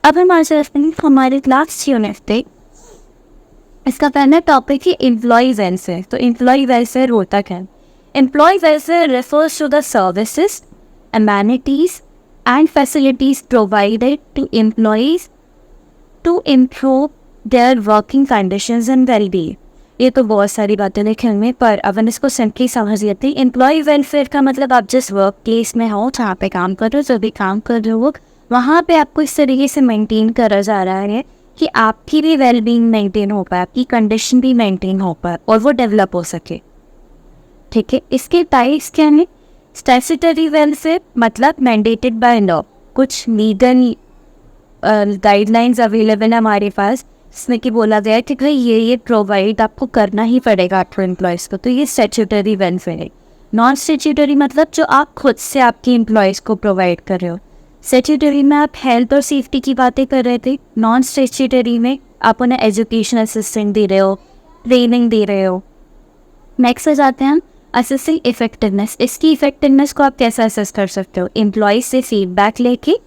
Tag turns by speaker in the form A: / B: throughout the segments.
A: अब हम आज करते हैं हमारे क्लास यूनिट पे। इसका पहला टॉपिक है एम्प्लॉय वेलफेयर। तो एम्प्लॉय वेलफेयर होता क्या है? Employ welfare refers to the services, amenities and facilities provided to employees to improve their working conditions and well-being। ये तो बहुत सारी बातें लिखी में, पर अपन इसको सिंपली समझ लेते हैं। एम्प्लॉय वेलफेयर का मतलब आप जिस वर्क प्लेस में हो, जहाँ पे काम कर रहे हो, जो भी काम कर रहे हो, वहाँ पे आपको इस तरीके से मेंटेन करा जा रहा है कि आपकी भी वेलबींग मेंटेन हो पाए, आपकी कंडीशन भी मेंटेन हो पाए और वो डेवलप हो सके। ठीक है, इसके टाइप्स क्या है? स्टैट्यूटरी वेलफेयर मतलब मैंडेटेड बाय लॉ, कुछ लीगल गाइडलाइंस अवेलेबल है हमारे पास, जिसमें कि बोला गया है कि भाई ये प्रोवाइड आपको करना ही पड़ेगा आपको एम्प्लॉयज़ को, तो ये स्टैट्यूटरी वेलफेयर है। नॉन स्टैट्यूटरी मतलब जो आप खुद से आपके एम्प्लॉयज़ को प्रोवाइड कर रहे हो। स्टैट्यूटरी में आप हेल्थ और सेफ्टी की बातें कर रहे थे, नॉन स्टैट्यूटरी में आप उन्हें एजुकेशन असिस्टेंट दे रहे हो, ट्रेनिंग दे रहे हो। नेक्स्ट आ जाते हैं हम असेसिंग इफेक्टिवनेस। इसकी इफेक्टिवनेस को आप कैसे असेस कर सकते हो? एम्प्लॉय से फीडबैक लेके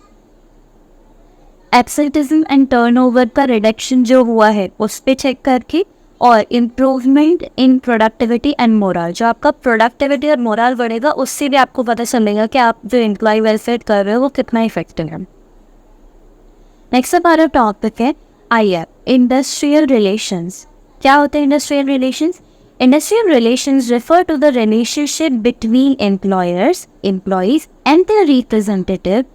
A: एब्सेंटिज्म एंड टर्नओवर का रिडक्शन जो हुआ है उस पर चेक करके, और improvement in productivity and moral, जो आपका प्रोडक्टिविटी और मोरल बढ़ेगा उससे भी आपको पता चलेगा कि आप जो एम्प्लॉय वेलफेयर कर रहे हो वो कितना इफेक्टिव है। नेक्स्ट हमारा टॉपिक है IR, इंडस्ट्रियल रिलेशंस। क्या होते हैं industrial relations? Industrial relations refer to the relationship between employers, employees, and their representative,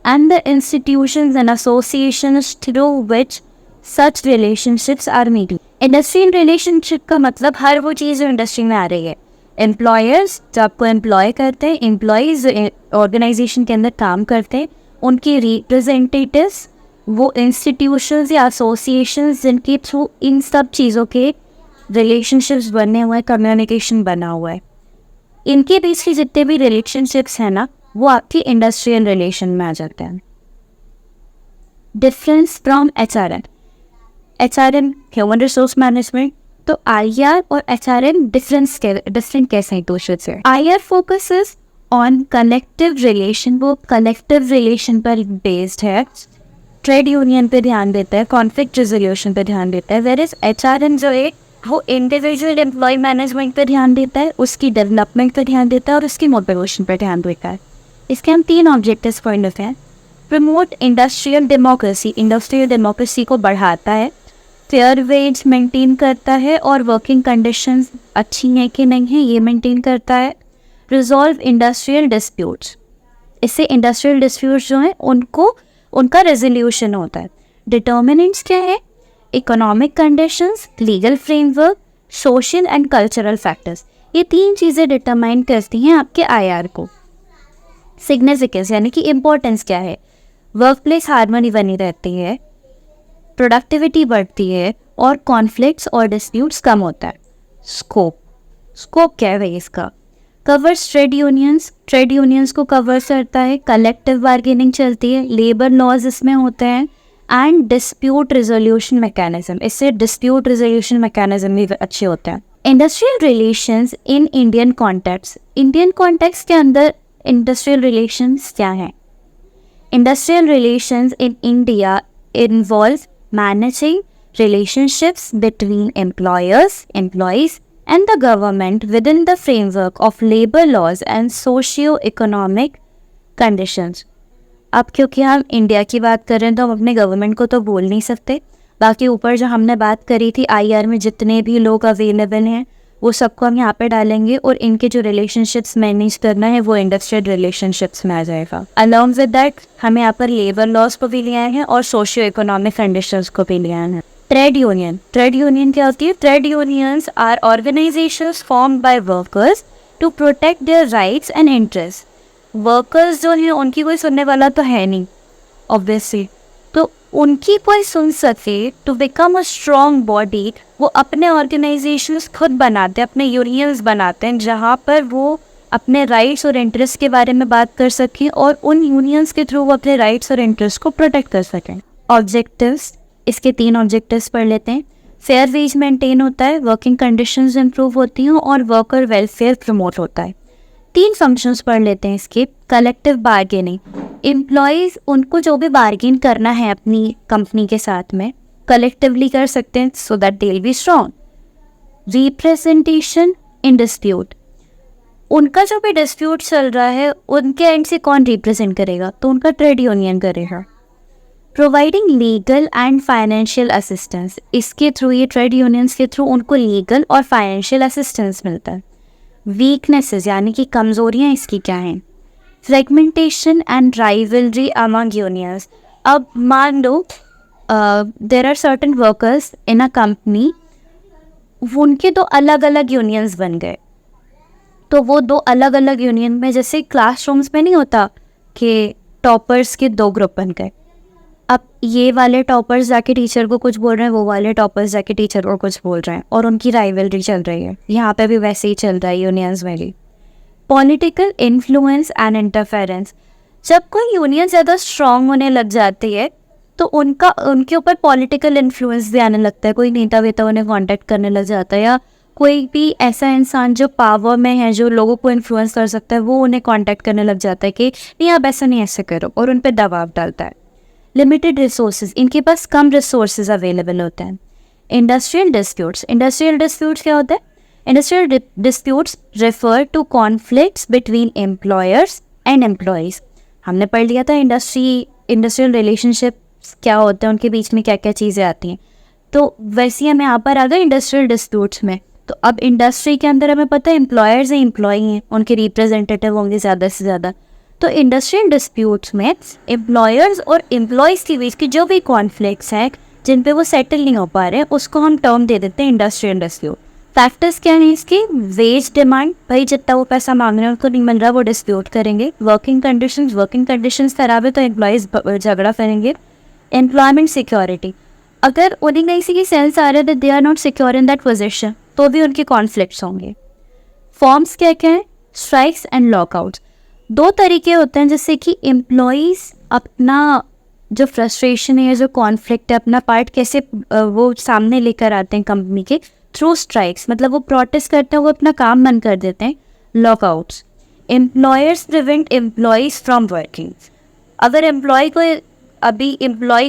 A: and the institutions and associations through which such relationships are made. Industrial relationship का मतलब हर वो चीज़ जो industry में आ रही है। Employers जो आपको एम्प्लॉय करते हैं, एम्प्लॉयज़ जो ऑर्गेनाइजेशन के अंदर काम करते हैं, उनके रिप्रेजेंटेटिव्स, वो इंस्टीट्यूशंस या एसोसिएशंस जिनके थ्रू इन सब चीज़ों के रिलेशनशिप्स बने हुए हैं, कम्युनिकेशन बना हुआ है, इनके बीच की जितने भी रिलेशनशिप्स हैं ना, वो आपकी इंडस्ट्रियल रिलेशन में आ जाते हैं। Difference from HRM human resource management. तो IR और HRM डिफरेंट कैसे हैं दूसरे से? IR focuses on collective relation, वो कलेक्टिव रिलेशन पर बेस्ड है, ट्रेड यूनियन पे ध्यान देता है, कॉन्फ्लिक्ट रिजोल्यूशन पे ध्यान देता है। वेयर इज HRM जो है वो इंडिविजुअल एम्प्लॉय मैनेजमेंट पे ध्यान देता है, उसकी डेवलपमेंट पे ध्यान देता है और उसकी मोटिवेशन पे ध्यान देता है। इसके हम 3 ऑब्जेक्टिव्स पॉइंट होते हैं। Promote industrial democracy, industrial democracy को बढ़ाता है, फेयर वेज मेंटेन करता है और वर्किंग कंडीशंस अच्छी हैं कि नहीं है ये मेंटेन करता है। रिजॉल्व इंडस्ट्रियल डिस्प्यूट्स, इससे इंडस्ट्रियल डिस्प्यूट्स जो हैं उनका रेजोल्यूशन होता है। डिटर्मिनेंट्स क्या है? Economic conditions, legal framework, social and cultural factors. ये 3 चीज़ें डिटरमाइन करती हैं आपके IR को। सिग्निफिकेंस यानी कि इम्पोर्टेंस क्या है? वर्क प्लेस हार्मनी बनी रहती है, प्रोडक्टिविटी बढ़ती है और कॉन्फ्लिक्ट्स और डिस्प्यूट्स कम होता है। स्कोप क्या है भाई इसका? कवर्स ट्रेड यूनियंस को कवर करता है, कलेक्टिव बार्गेनिंग चलती है, लेबर लॉज इसमें होते हैं, एंड डिस्प्यूट रिजोल्यूशन मैकेनिज्म, इससे डिस्प्यूट रिजोल्यूशन मैकेनिज्म भी अच्छे होते हैं। Industrial relations in Indian context के अंदर इंडस्ट्रियल रिलेशंस क्या हैं? Industrial relations in India involve managing relationships between employers, employees, and the government within the framework of labor laws and socio-economic conditions. अब क्योंकि हम इंडिया की बात कर रहे हैं तो हम अपने गवर्नमेंट को तो बोल नहीं सकते, बाकी ऊपर जो हमने बात करी थी IR में जितने भी लोग अवेलेबल हैं वो सबको हम यहाँ पे डालेंगे, और इनके जो रिलेशनशिप्स मैनेज करना है वो इंडस्ट्रियल रिलेशनशिप्स में आ जाएगा। अलॉन्ग विद दैट हमें यहाँ पर लेबर लॉज को भी ले आए हैं और सोशियो इकोनॉमिक कंडीशंस को भी ले आए हैं। ट्रेड यूनियन क्या होती है? Trade unions are organisations formed by workers to protect their rights and interest. Workers जो हैं उनकी कोई सुनने वाला तो है नहीं ऑब्वियसली, तो उनकी कोई सुन सके to become a strong body, वो अपने ऑर्गेनाइजेशंस खुद बनाते हैं, अपने यूनियंस बनाते हैं जहाँ पर वो अपने राइट्स और इंटरेस्ट के बारे में बात कर सकें और उन यूनियंस के थ्रू वो अपने राइट्स और इंटरेस्ट को प्रोटेक्ट कर सकें। ऑब्जेक्टिव्स, इसके 3 ऑब्जेक्टिव्स पढ़ लेते हैं। फेयर वेज मेंटेन होता है, वर्किंग कंडीशंस इंप्रूव होती हैं और वर्कर वेलफेयर प्रमोट होता है। 3 फंक्शंस पढ़ लेते हैं इसके। कलेक्टिव बार्गेनिंग, एम्प्लॉयज़ उनको जो भी बार्गेन करना है अपनी कंपनी के साथ में कलेक्टिवली कर सकते हैं so that they will be strong. Representation in dispute, उनका जो भी डिस्प्यूट चल रहा है उनके एंड से कौन रिप्रेजेंट करेगा, तो उनका ट्रेड यूनियन करेगा। Providing legal and financial assistance, इसके थ्रू, ये ट्रेड यूनियंस के थ्रू उनको लीगल और फाइनेंशियल असिस्टेंस मिलता है। वीकनेसेस यानी कि कमज़ोरियाँ इसकी क्या हैं। Fragmentation and rivalry among unions, अब मान लो there are certain workers in a company, उनके 2 अलग अलग यूनियंस बन गए, तो वो 2 अलग अलग यूनियन में, जैसे क्लासरूम्स में नहीं होता कि टॉपर्स के 2 ग्रुप बन गए, अब ये वाले टॉपर्स जाके टीचर को कुछ बोल रहे हैं, वो वाले टॉपर्स जाके टीचर को कुछ बोल रहे हैं और उनकी राइवलरी चल रही है। यहाँ पे भी वैसे ही चल रहा है यूनियंस में भी। पॉलिटिकल इन्फ्लुएंस एंड इंटरफेरेंस, जब कोई यूनियन ज़्यादा स्ट्रॉन्ग होने लग जाती है तो उनके ऊपर पॉलिटिकल इन्फ्लुएंस भी आने लगता है। कोई नेता वेता उन्हें कॉन्टेक्ट करने लग जाता है, या कोई भी ऐसा इंसान जो पावर में है, जो लोगों को इन्फ्लुएंस कर सकता है, वो उन्हें कॉन्टेक्ट करने लग जाता है कि नहीं आप ऐसा नहीं ऐसे करो, और उन पर दबाव डालता है। लिमिटेड रिसोर्सेज, इनके पास कम रिसोर्सेज अवेलेबल होते हैं। इंडस्ट्रियल डिस्प्यूट्स, इंडस्ट्रियल डिस्प्यूट्स क्या होता है? Industrial disputes refer to conflicts between employers and employees. हमने पढ़ लिया था इंडस्ट्रियल रिलेशनशिप क्या होते हैं, उनके बीच में क्या क्या चीज़ें आती हैं, तो वैसे ही हमें यहाँ पर आ गए इंडस्ट्रियल डिस्प्यूट्स में। तो अब इंडस्ट्री के अंदर हमें पता है एम्प्लॉयर्स हैं, एम्प्लॉई हैं, उनके रिप्रेजेंटेटिव होंगे ज़्यादा से ज़्यादा। तो इंडस्ट्रियल डिस्प्यूट्स में एम्प्लॉयर्स और एम्प्लॉयज़ के बीच की जो भी कॉन्फ्लिक्ट्स हैं जिन पे वो सेटल नहीं हो पा रहे हैं, उसको हम टर्म दे देते हैं इंडस्ट्रियल डिस्प्यूट। फैक्टर्स क्या है इसकी? वेज डिमांड, भाई जितना वो पैसा मांग रहे हैं उनको नहीं मिल रहा, वो डिस्प्यूट करेंगे। वर्किंग कंडीशंस खराब है तो एम्प्लॉयज़ झगड़ा करेंगे। एम्प्लॉयमेंट सिक्योरिटी, अगर उन्हें किसी की सेंस आ रहा है that they are not secure in that position, तो भी उनके कॉन्फ्लिक्ट्स होंगे। फॉर्म्स क्या क्या है? Strikes and lockouts. 2 तरीके होते हैं जिससे कि एम्प्लॉयज़ अपना जो फ्रस्ट्रेशन है, जो कॉन्फ्लिक्ट है, अपना पार्ट कैसे वो सामने लेकर आते हैं कंपनी के थ्रू स्ट्राइक्स, मतलब वो प्रोटेस्ट करते हैं, वो अपना काम बंद कर देते हैं। Lockouts, employers prevent employees from working, अगर एम्प्लॉय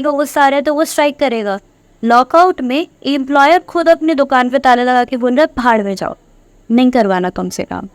A: को गुस्सा आ रहा है तो वो स्ट्राइक करेगा। लॉकआउट में एम्प्लॉयर खुद अपनी दुकान पे ताला लगा के बोल रहा है भाड़ में जाओ, नहीं करवाना तुमसे काम।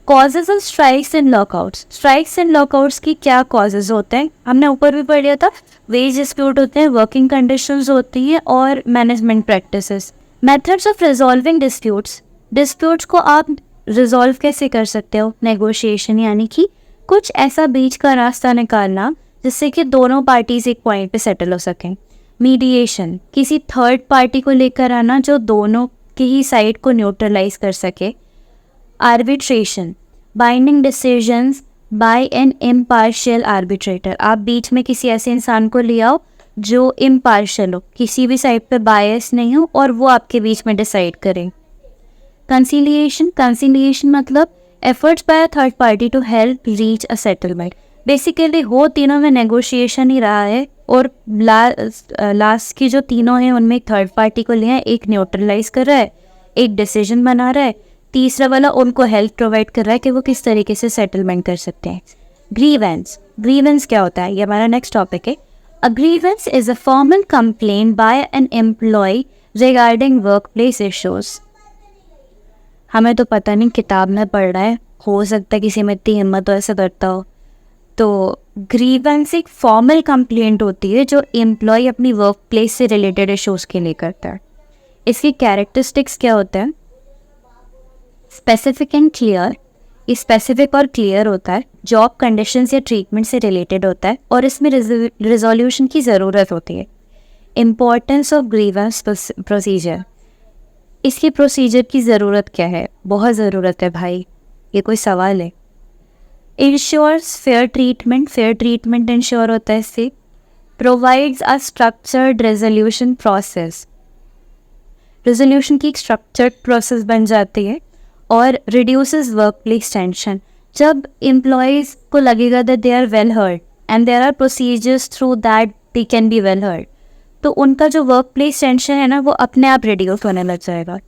A: Causes of strikes and lockouts, strikes and lockouts की क्या कॉजेज होते हैं? हमने ऊपर भी पढ़ लिया था। वेज डिस्प्यूट होते हैं, वर्किंग कंडीशंस होती है, और management practices. Methods of resolving disputes को आप रिजॉल्व कैसे कर सकते हो? नेगोशिएशन, यानी कि कुछ ऐसा बीच का रास्ता निकालना जिससे कि दोनों पार्टीज एक पॉइंट पे सेटल हो सकें। मीडिएशन, किसी थर्ड पार्टी को लेकर आना जो दोनों की ही साइड को न्यूट्रलाइज कर सके। Arbitration, binding decisions by an impartial arbitrator, आप बीच में किसी ऐसे इंसान को ले आओ जो इम्पार्शियल हो, किसी भी साइड पे बायस नहीं हो, और वो आपके बीच में डिसाइड करें। कंसिलिएशन मतलब efforts by a third party to help reach a settlement. Basically वो तीनों में नेगोशिएशन ही रहा है, और लास्ट की जो तीनों हैं उनमें एक थर्ड पार्टी को लिया है, एक न्यूट्रलाइज कर रहा है, एक डिसीजन बना रहा है, तीसरा वाला उनको हेल्प प्रोवाइड कर रहा है कि वो किस तरीके से सेटलमेंट कर सकते हैं। ग्रीवेंस क्या होता है? ये हमारा नेक्स्ट टॉपिक है। A grievance is a formal complaint by an employee regarding workplace issues. हमें तो पता नहीं, किताब में पढ़ रहा है, हो सकता है किसी में इतनी हिम्मत हो ऐसा करता हो। तो ग्रीवेंस एक फॉर्मल कंप्लेंट होती है जो एम्प्लॉय अपनी वर्क प्लेस से रिलेटेड इश्यूज़ के लिए करता है। इसकी कैरेक्टरिस्टिक्स क्या होते हैं? स्पेसिफिक एंड क्लियर, ये स्पेसिफिक और क्लियर होता है, जॉब कंडीशंस या ट्रीटमेंट से रिलेटेड होता है, और इसमें रिजोल्यूशन की ज़रूरत होती है। इम्पोर्टेंस ऑफ ग्रीवेंस प्रोसीजर, इसके प्रोसीजर की ज़रूरत क्या है? बहुत ज़रूरत है भाई, ये कोई सवाल है। इंश्योर्स फेयर ट्रीटमेंट इंश्योर होता है इससे। Provides a structured resolution process, resolution की एक स्ट्रक्चर्ड प्रोसेस बन जाती है। और रिड्यूसेस वर्क प्लेस टेंशन, जब एम्प्लॉयज़ को लगेगा that they are well heard and there are procedures through that they can be well heard, तो उनका जो वर्क प्लेस टेंशन है ना, वो अपने आप रिड्यूस होने लग जाएगा।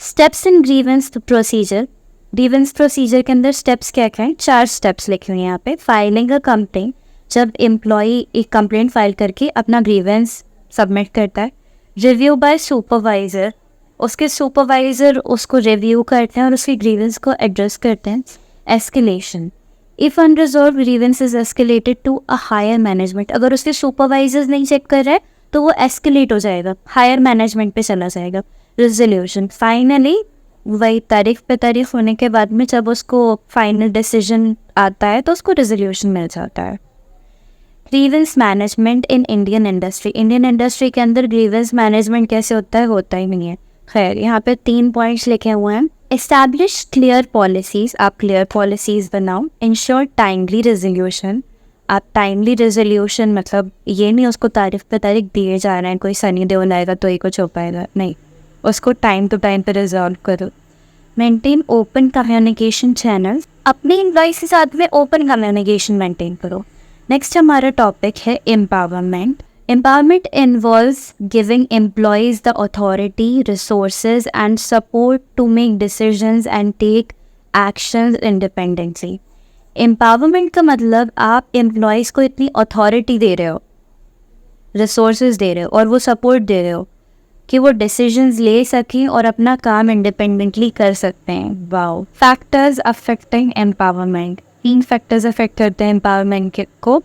A: Steps in grievance procedure, grievance procedure के अंदर स्टेप्स क्या क्या हैं? 4 स्टेप्स लिखे हुए हैं यहाँ पे। फाइलिंग अ कंप्लेंट, जब एम्प्लॉय एक कंप्लेंट फाइल करके अपना ग्रीवेंस सबमिट करता है। रिव्यू बाय सुपरवाइज़र, उसके सुपरवाइज़र उसको रिव्यू करते हैं और उसके ग्रीवेंस को एड्रेस करते हैं। Escalation, if unresolved grievance is escalated to a higher management, अगर उसके सुपरवाइजर्स नहीं चेक कर रहे हैं तो वो एस्केलेट हो जाएगा, हायर मैनेजमेंट पे चला जाएगा। रेजोल्यूशन, फाइनली वही तारीख पे तारीख होने के बाद में जब उसको फाइनल डिसीजन आता है तो उसको रेजोल्यूशन मिल जाता है। Grievance management in Indian industry, Indian industry के अंदर ग्रीवेंस मैनेजमेंट कैसे होता है? होता ही नहीं है। खैर, यहाँ पे 3 पॉइंट्स लिखे हुए हैं। एस्टैब्लिश क्लियर पॉलिसीज, आप क्लियर पॉलिसीज बनाओ। इंश्योर टाइमली रेजोल्यूशन, आप टाइमली रेजोल्यूशन मतलब ये नहीं उसको तारीख पे तारीख दिए जा रहे हैं, कोई सनी देओल आएगा तो ही कुछ हो पाएगा, नहीं, उसको टाइम टू टाइम पे रिजॉल्व करो। मेंटेन ओपन कम्युनिकेशन चैनल, अपने एम्प्लॉयज के साथ में ओपन कम्युनिकेशन मेंटेन करो। नेक्स्ट हमारा टॉपिक है empowerment. Empowerment involves giving employees the authority, resources and support to make decisions and take actions independently. Empowerment का मतलब आप एम्प्लॉयज़ को इतनी अथॉरिटी दे रहे हो, रिसोर्सेज दे रहे हो और वो सपोर्ट दे रहे हो कि वो डिसीजंस ले सकें और अपना काम इंडिपेंडेंटली कर सकते हैं। Wow. Factors affecting empowerment, 3 factors affect करते हैं एम्पावरमेंट को।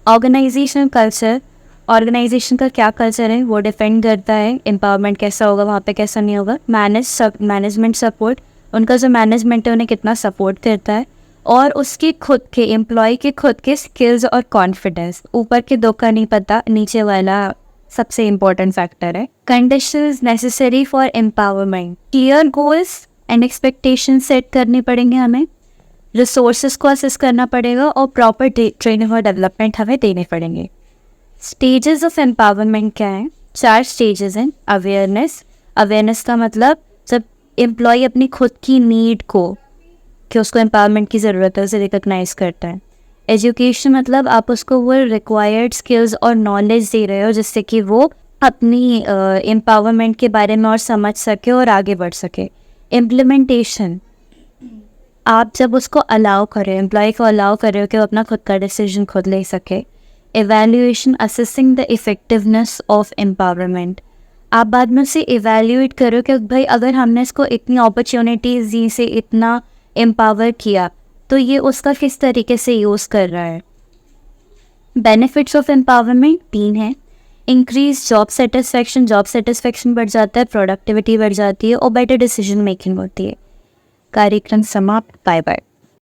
A: ऑर्गेनाइजेशन कल्चर, ऑर्गेनाइजेशन का क्या कल्चर है वो डिपेंड करता है एम्पावरमेंट कैसा होगा वहाँ पे, कैसा नहीं होगा। मैनेजमेंट सपोर्ट, उनका जो मैनेजमेंट है उन्हें कितना सपोर्ट करता है। और उसके खुद के एम्प्लॉय के खुद के स्किल्स और कॉन्फिडेंस, ऊपर के 2 का नहीं पता, नीचे वाला सबसे इम्पोर्टेंट फैक्टर है। Conditions necessary for empowerment, clear goals and expectation set करने पड़ेंगे हमें, रिसोर्सेज को असेस करना पड़ेगा और प्रॉपर ट्रेनिंग और डेवलपमेंट हमें देने पड़ेंगे। स्टेजेस ऑफ एम्पावरमेंट क्या है? 4 स्टेजेस हैं। अवेयरनेस, अवेयरनेस का मतलब जब एम्प्लॉय अपनी खुद की नीड को, कि उसको एम्पावरमेंट की ज़रूरत है, उसे रिकग्नाइज करता है। एजुकेशन मतलब आप उसको वो रिक्वायर्ड स्किल्स और नॉलेज दे रहे हो जिससे कि वो अपनी एम्पावरमेंट के बारे में और समझ सके और आगे बढ़ सके। इम्प्लीमेंटेशन, आप जब उसको अलाउ करें, एम्प्लॉय को अलाउ कर रहे हो कि वो अपना खुद का डिसीजन खुद ले सके। Evaluation, assessing the effectiveness of empowerment, आप बाद में उसे एवेल्यूएट करो कि भाई अगर हमने इसको इतनी अपॉर्चुनिटीज़ दी, से इतना एम्पावर किया, तो ये उसका किस तरीके से यूज़ कर रहा है। बेनिफिट्स ऑफ एम्पावरमेंट 3 हैं। Increase job satisfaction, job satisfaction बढ़ जाता है, प्रोडक्टिविटी बढ़ जाती है और बेटर डिसीजन मेकिंग होती है। कार्यक्रम समाप्त। Bye bye.